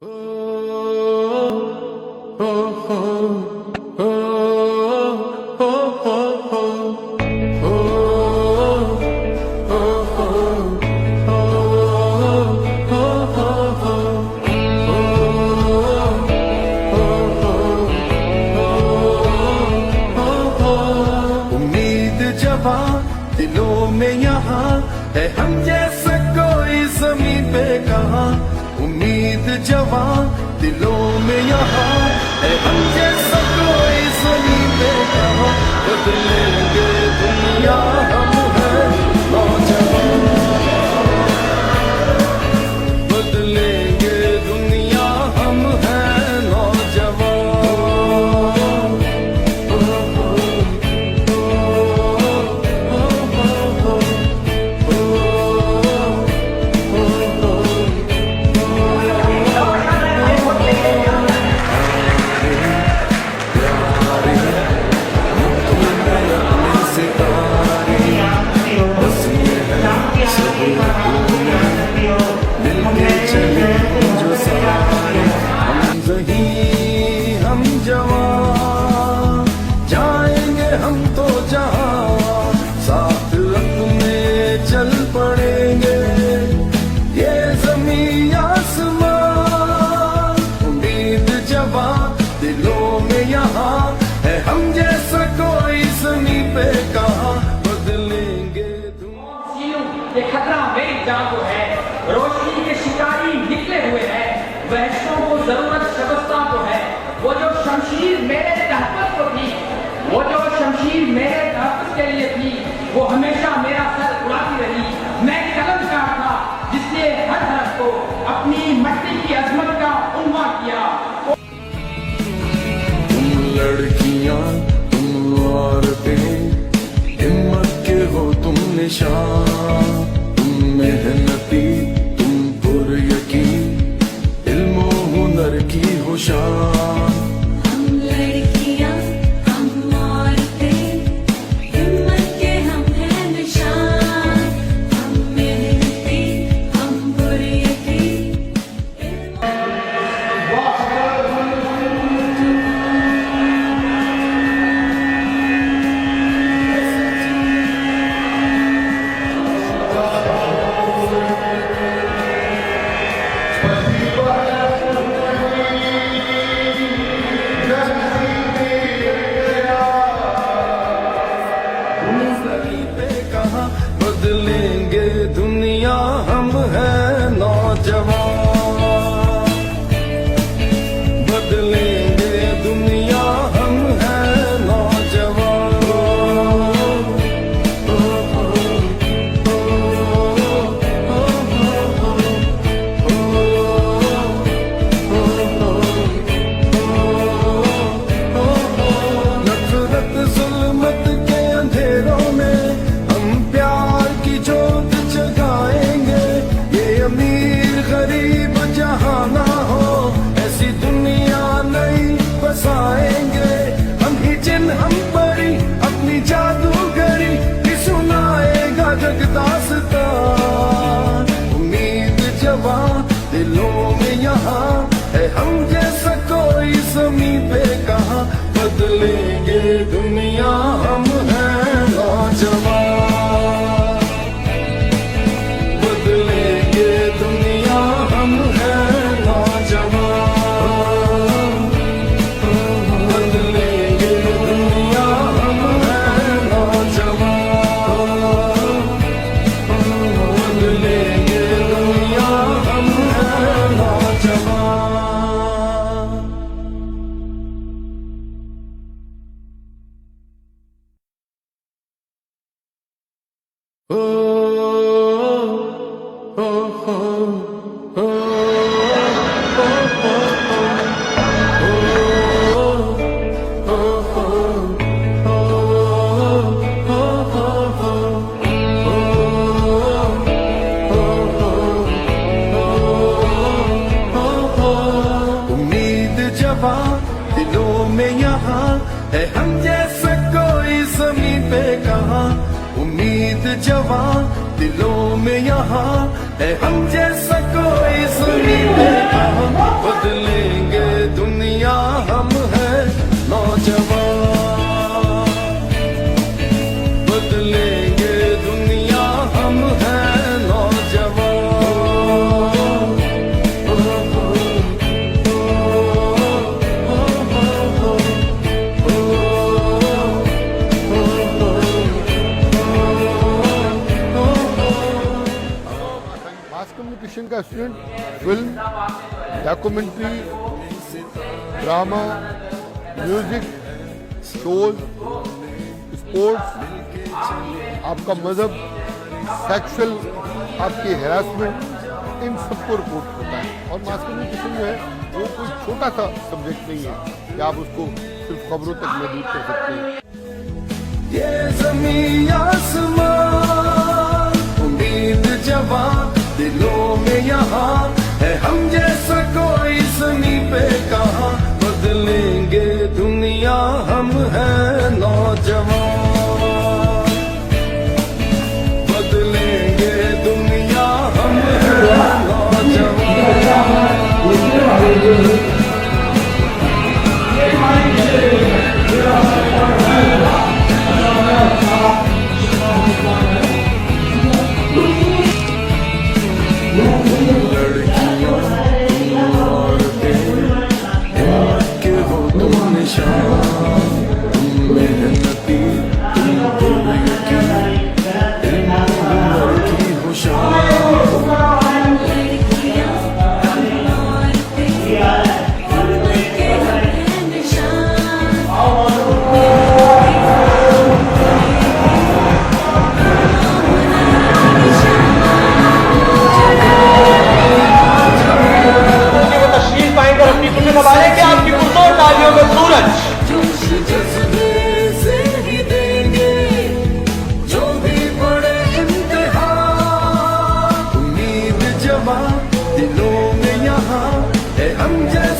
दिलों में यहाँ है हम जैसा कोई ज़मीं पे कहाँ। उम्मीद जवां दिलों में यहाँ है हम जैसा कोई ज़मीं पे कहाँ। बदलेंगे दुनिया हम हैं नौजवान, बदलेंगे दुनिया हम हैं नौजवान। हम जवान जाएंगे हम तो जहां, साथ अपने चल पड़ेंगे ये ज़मीं आसमान। उम्मीद जवां दिलों में यहाँ है हम जैसा कोई ज़मीं पे कहाँ। बदलेंगे ये खतरा मेरी जान को है, रोशनी के शिकारी निकले हुए हैं, वहशों को जरूरत शबस्ता को है। वो जो शमशीर मेरे तहफ़्फ़ुज़ को थी, वो जो शमशीर मेरे तहफ़्फ़ुज़ के लिए थी, वो हमेशा मेरा सर उड़ाती रही। मैं कलमकार था जिसने हर हरफ को अपनी मट्टी की अजमत का उन्वा किया। तुम लड़कियां तुम औरतें हिम्मत के हो तुम निशान, तुम मेहनती तुम पुरयकीन इल्म और हुनर की हो शान। हम लड़कियां हम औरतें हिम्मत के हम हैं निशान, हम मेहनती हम पुरयकीन बदलेंगे दुनिया हम हैं नौजवान, बदलेंगे दुनिया हम हैं नौजवान। नफरत जुल्मत के अंधेरों में अमीर गरीब जहाँ ना हो ऐसी दुनिया नहीं बसाएंगे। हम ही जिन हम परी अपनी जादूगरी भी सुनाएगा जग दास्तान। उम्मीद जवां दिलों में यहाँ है हम जैसा कोई ज़मीं पे कहाँ। बदलेंगे दुनिया हम हैं नौजवान, दुनिया हम हैं नौजवान, बदलेंगे दुनिया हम हैं नौजवान, बदलेंगे दुनिया हम हैं नौजवान। दिलों में यहाँ है हम जैसा कोई ज़मीं पे कहाँ। उम्मीद जवां दिलों में यहाँ है हम जैसा कोई ज़मीं पे कहाँ। एजुकेशन का student film, documentary, drama, music, shows, sports, आपका मजहब, सेक्सुअल, आपकी हैरासमेंट, इन सबको रिपोर्ट होता है। और मास कम्युनिकेशन जो है वो कोई छोटा सा सब्जेक्ट नहीं है कि आप उसको सिर्फ खबरों तक महदूद कर सकते हैं। ये ज़मीन आसमान, उम्मीद जवां दिलों में यहाँ है, हम जैसा कोई ज़मीं पे कहाँ, बदलेंगे दुनिया हम हैं नौजवान, बदलेंगे दुनिया हम हैं नौजवान। जोश जज्बे से ही देंगे जो भी बड़े इम्तिहान, उम्मीद जवां दिलों में यहाँ है, हम जैसे